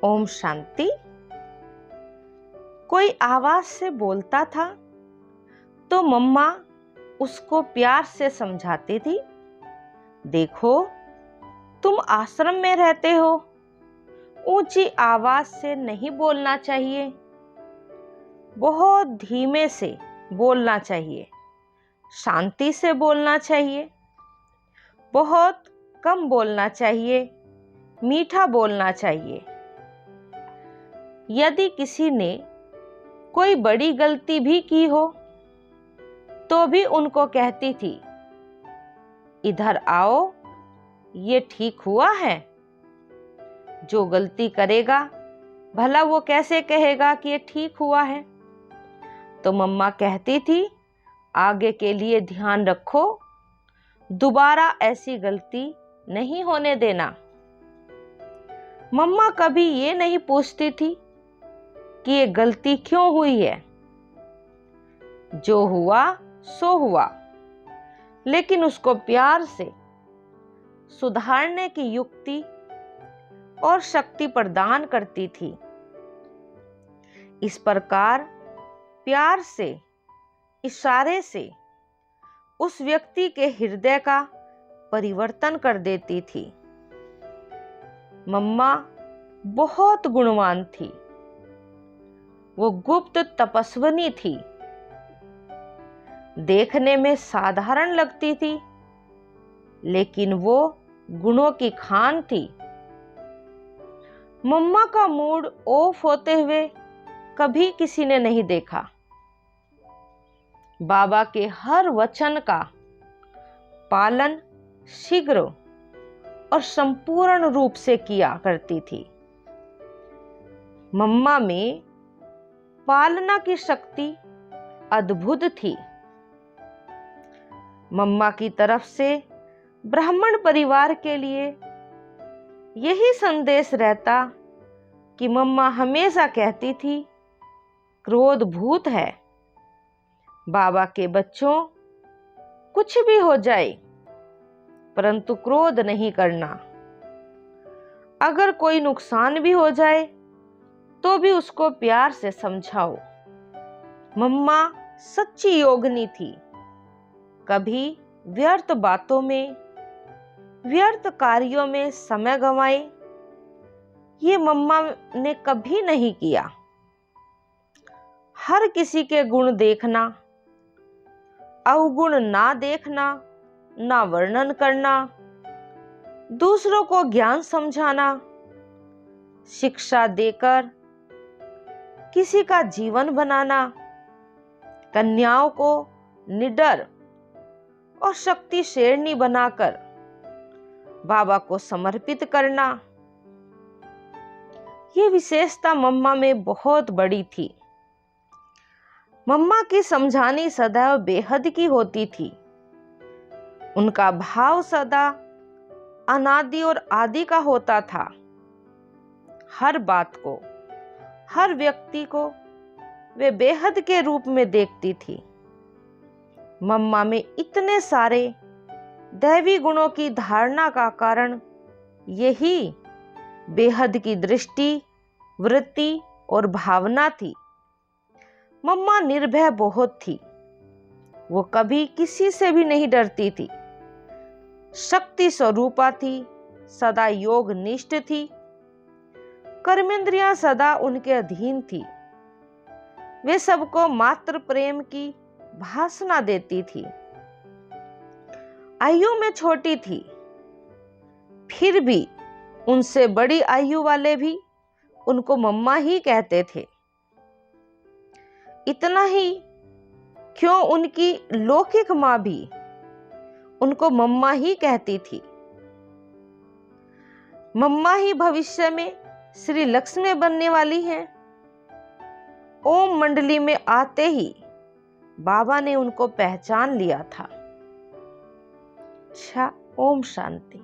ओम शांति। कोई आवाज से बोलता था तो मम्मा उसको प्यार से समझाती थी, देखो तुम आश्रम में रहते हो, ऊंची आवाज से नहीं बोलना चाहिए, बहुत धीमे से बोलना चाहिए, शांति से बोलना चाहिए, बहुत कम बोलना चाहिए, मीठा बोलना चाहिए। यदि किसी ने कोई बड़ी गलती भी की हो तो भी उनको कहती थी, इधर आओ, ये ठीक हुआ है। जो गलती करेगा भला वो कैसे कहेगा कि ये ठीक हुआ है। तो मम्मा कहती थी, आगे के लिए ध्यान रखो, दोबारा ऐसी गलती नहीं होने देना। मम्मा कभी ये नहीं पूछती थी कि ये गलती क्यों हुई है, जो हुआ सो हुआ, लेकिन उसको प्यार से सुधारने की युक्ति और शक्ति प्रदान करती थी। इस प्रकार प्यार से, इशारे से उस व्यक्ति के हृदय का परिवर्तन कर देती थी। मम्मा बहुत गुणवान थी, वो गुप्त तपस्विनी थी। देखने में साधारण लगती थी, लेकिन वो गुणों की खान थी। मम्मा का मूड ऑफ होते हुए कभी किसी ने नहीं देखा। बाबा के हर वचन का पालन शीघ्र और संपूर्ण रूप से किया करती थी। मम्मा में पालना की शक्ति अद्भुत थी। मम्मा की तरफ से ब्राह्मण परिवार के लिए यही संदेश रहता कि मम्मा हमेशा कहती थी, क्रोध भूत है। बाबा के बच्चों, कुछ भी हो जाए परंतु क्रोध नहीं करना। अगर कोई नुकसान भी हो जाए तो भी उसको प्यार से समझाओ। मम्मा सच्ची योगिनी थी। कभी व्यर्थ बातों में, व्यर्थ कार्यों में समय गंवाए ये मम्मा ने कभी नहीं किया। हर किसी के गुण देखना, अवगुण ना देखना, ना वर्णन करना, दूसरों को ज्ञान समझाना, शिक्षा देकर किसी का जीवन बनाना, कन्याओं को निडर और शक्ति शेरनी बनाकर बाबा को समर्पित करना, ये विशेषता मम्मा में बहुत बड़ी थी। मम्मा की समझानी सदैव बेहद की होती थी। उनका भाव सदा अनादि और आदि का होता था। हर बात को, हर व्यक्ति को वे बेहद के रूप में देखती थी। मम्मा में इतने सारे दैवी गुणों की धारणा का कारण यही बेहद की दृष्टि, वृत्ति और भावना थी। मम्मा निर्भय बहुत थी। वो कभी किसी से भी नहीं डरती थी। शक्ति स्वरूपा थी, सदा योग निष्ठ थी। कर्मेंद्रियां सदा उनके अधीन थी। वे सबको मात्र प्रेम की भाषणा देती थी। आयु में छोटी थी, फिर भी उनसे बड़ी आयु वाले भी उनको मम्मा ही कहते थे। इतना ही क्यों, उनकी लौकिक माँ भी उनको मम्मा ही कहती थी। मम्मा ही भविष्य में श्री लक्ष्मी बनने वाली हैं। ओम मंडली में आते ही बाबा ने उनको पहचान लिया था। अच्छा, ओम शांति।